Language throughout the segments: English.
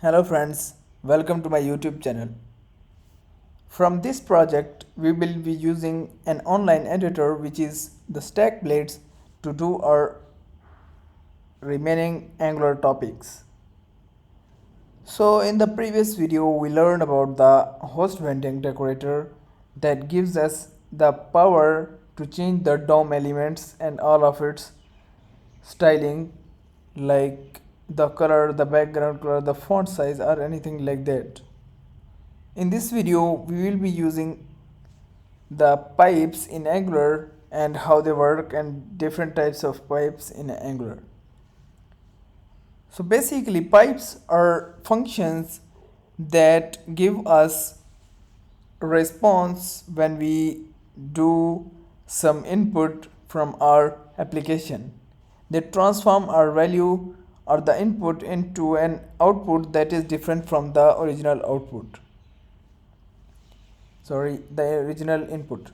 Hello friends, welcome to my YouTube channel. From this project, we will be using an online editor which is the stack blades to do our remaining Angular topics. So in the previous video, we learned about the host vending decorator that gives us the power to change the DOM elements and all of its styling like the color, the background color, the font size or anything like that. In this video, we will be using the pipes in Angular and how they work and different types of pipes in Angular. So basically, pipes are functions that give us a response when we do some input from our application. They transform our value or the input into an output that is different from the original output. The original input.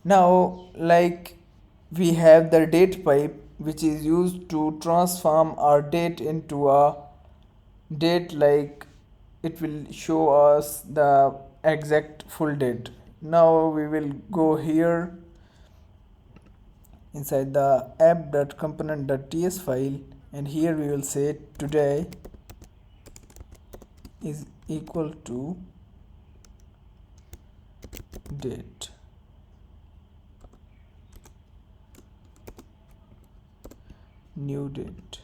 Now like we have the date pipe which is used to transform our date into a date, like it will show us the exact full date. Now we will go here inside the app.component.ts file, and here we will say today is equal to date. New date.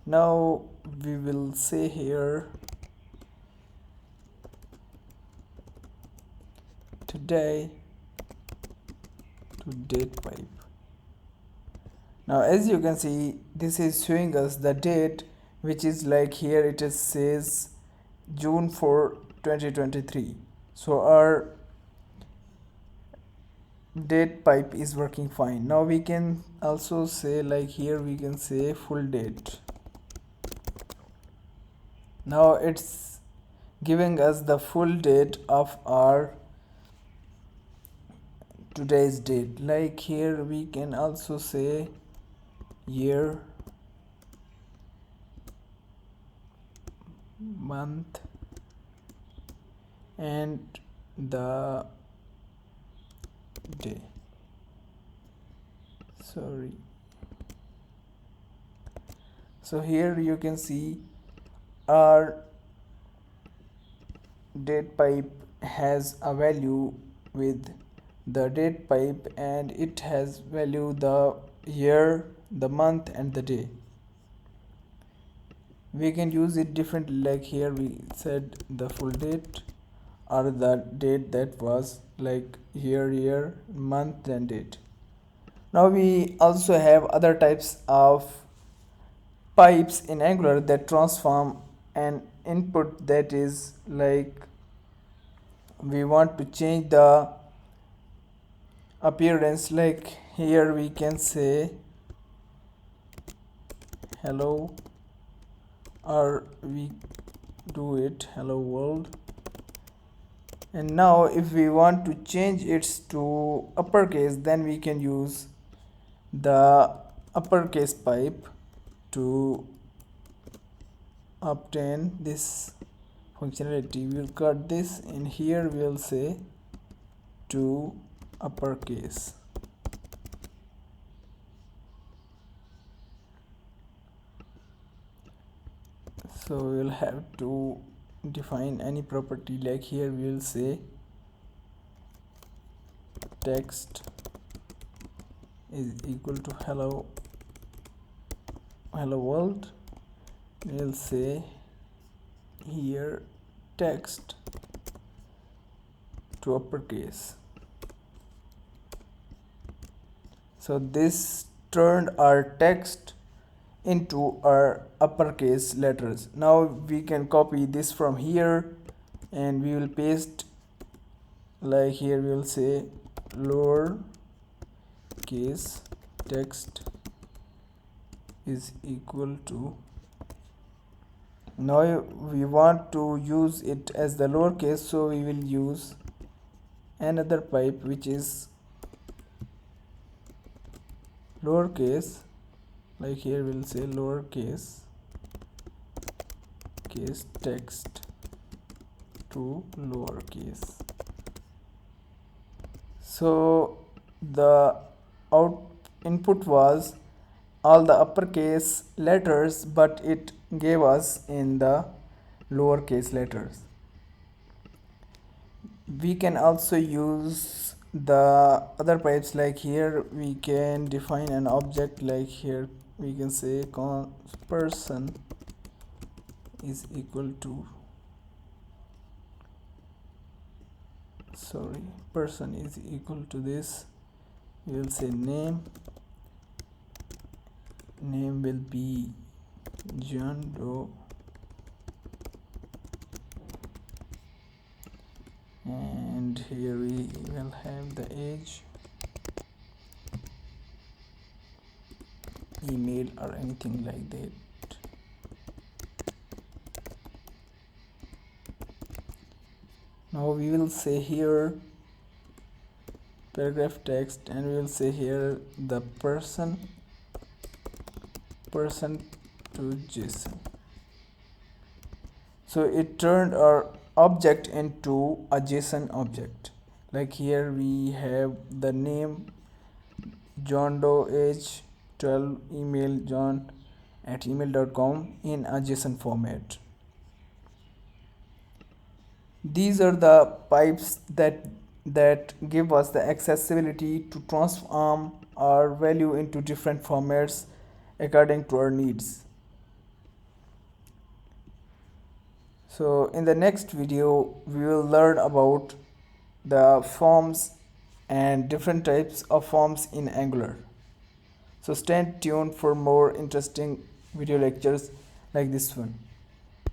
Now we will say here today to date pipe. Now as you can see, this is showing us the date, which is like here it is says June 4 2023. So our date pipe is working fine. Now we can also say, like here we can say full date. Now it's giving us the full date of our today's date. Like here we can also say year, month, and the day. So here you can see our date pipe has a value with the date pipe, and it has value the year, the month, and the day. We can use it differently, like here we said the full date or the date that was like year, month, and date. Now we also have other types of pipes in Angular that transform an input, that is like we want to change the appearance. Like here we can say hello, or we do it hello world. And now if we want to change it to uppercase, then we can use the uppercase pipe to obtain this functionality. We'll cut this, and here we'll say to uppercase. So we'll have to define any property, like here we'll say text is equal to hello world. We'll say here text to uppercase. So this turned our text into our uppercase letters. Now we can copy this from here and we will paste, like here we will say lower case text is equal to. Now we want to use it as the lowercase, so we will use another pipe which is lowercase, like here we'll say lowercase uppercase text to lowercase. So the out input was all the uppercase letters, but it gave us in the lowercase letters. We can also use the other pipes, like here we can define an object, like here we can say person is equal to person is equal to this. We will say name will be John Doe, and here we will have the age, email or anything like that. Now we will say here paragraph text, and we will say here the person to JSON. So it turned our object into a JSON object. Like here we have the name John Doe, age 12, email john@email.com in a JSON format. These are the pipes that give us the accessibility to transform our value into different formats according to our needs. So in the next video we will learn about the forms and different types of forms in Angular. So stay tuned for more interesting video lectures like this one.